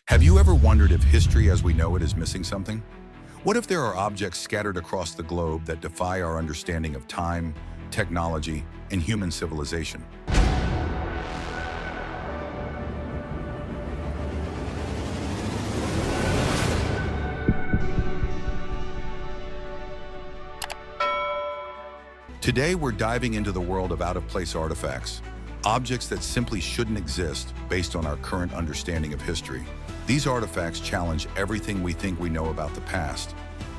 Have you ever wondered if history as we know it is missing something? What if there are objects scattered across the globe that defy our understanding of time, technology, and human civilization? Today, we're diving into the world of out-of-place artifacts, objects that simply shouldn't exist based on our current understanding of history. These artifacts challenge everything we think we know about the past,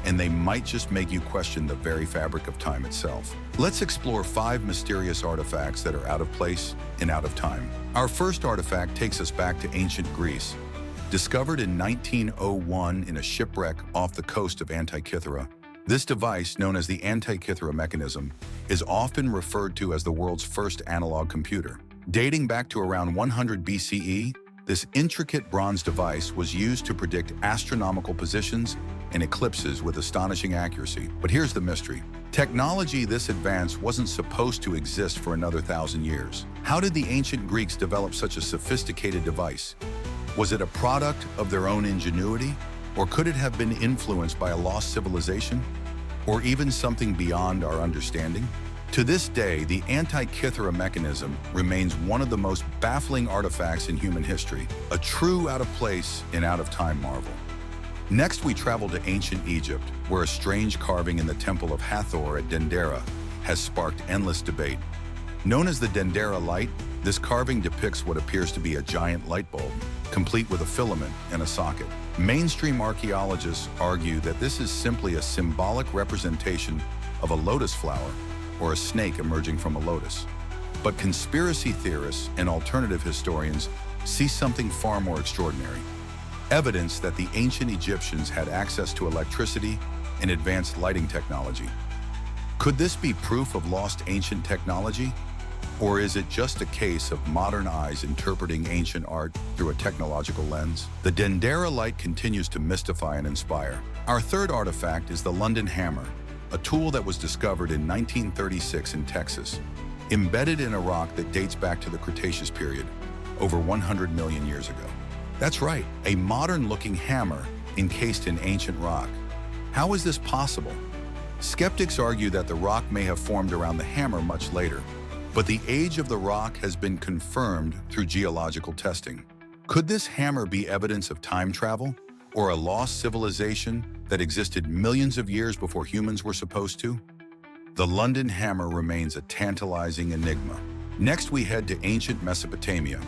and they might just make you question the very fabric of time itself. Let's explore 5 mysterious artifacts that are out of place and out of time. Our first artifact takes us back to ancient Greece. Discovered in 1901 in a shipwreck off the coast of Antikythera, this device, known as the Antikythera mechanism, is often referred to as the world's first analog computer. Dating back to around 100 BCE, this intricate bronze device was used to predict astronomical positions and eclipses with astonishing accuracy. But here's the mystery. Technology this advanced wasn't supposed to exist for another 1,000 years. How did the ancient Greeks develop such a sophisticated device? Was it a product of their own ingenuity? Or could it have been influenced by a lost civilization? Or even something beyond our understanding? To this day, the Antikythera mechanism remains one of the most baffling artifacts in human history, a true out-of-place and out-of-time marvel. Next, we travel to ancient Egypt, where a strange carving in the Temple of Hathor at Dendera has sparked endless debate. Known as the Dendera light, this carving depicts what appears to be a giant light bulb, complete with a filament and a socket. Mainstream archaeologists argue that this is simply a symbolic representation of a lotus flower or a snake emerging from a lotus. But conspiracy theorists and alternative historians see something far more extraordinary. Evidence that the ancient Egyptians had access to electricity and advanced lighting technology. Could this be proof of lost ancient technology? Or is it just a case of modern eyes interpreting ancient art through a technological lens? The Dendera light continues to mystify and inspire. Our third artifact is the London hammer, a tool that was discovered in 1936 in Texas, embedded in a rock that dates back to the Cretaceous period, over 100 million years ago. That's right, a modern-looking hammer encased in ancient rock. How is this possible? Skeptics argue that the rock may have formed around the hammer much later, but the age of the rock has been confirmed through geological testing. Could this hammer be evidence of time travel or a lost civilization that existed millions of years before humans were supposed to? The London hammer remains a tantalizing enigma. Next, we head to ancient Mesopotamia,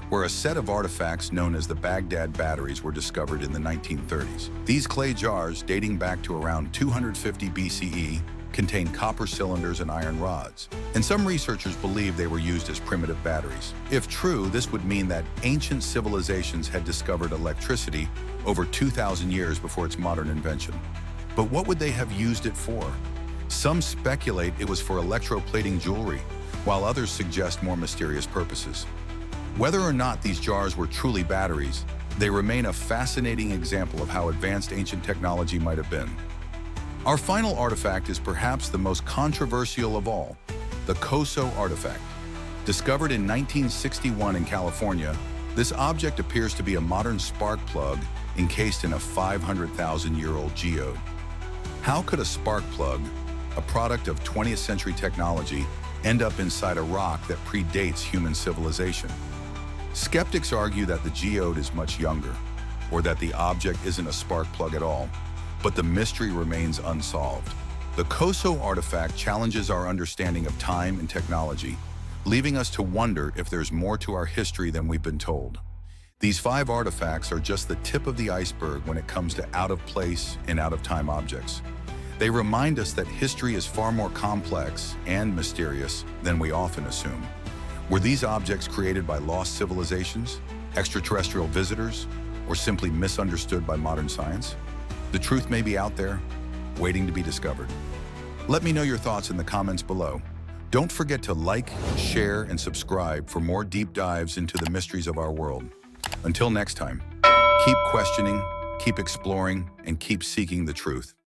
where a set of artifacts known as the Baghdad batteries were discovered in the 1930s. These clay jars, dating back to around 250 BCE, contain copper cylinders and iron rods, and some researchers believe they were used as primitive batteries. If true, this would mean that ancient civilizations had discovered electricity over 2,000 years before its modern invention. But what would they have used it for? Some speculate it was for electroplating jewelry, while others suggest more mysterious purposes. Whether or not these jars were truly batteries, they remain a fascinating example of how advanced ancient technology might have been. Our final artifact is perhaps the most controversial of all, the Coso artifact. Discovered in 1961 in California, this object appears to be a modern spark plug encased in a 500,000-year-old geode. How could a spark plug, a product of 20th century technology, end up inside a rock that predates human civilization? Skeptics argue that the geode is much younger, or that the object isn't a spark plug at all, but the mystery remains unsolved. The Coso artifact challenges our understanding of time and technology, leaving us to wonder if there's more to our history than we've been told. These 5 artifacts are just the tip of the iceberg when it comes to out-of-place and out-of-time objects. They remind us that history is far more complex and mysterious than we often assume. Were these objects created by lost civilizations, extraterrestrial visitors, or simply misunderstood by modern science? The truth may be out there, waiting to be discovered. Let me know your thoughts in the comments below. Don't forget to like, share, and subscribe for more deep dives into the mysteries of our world. Until next time, keep questioning, keep exploring, and keep seeking the truth.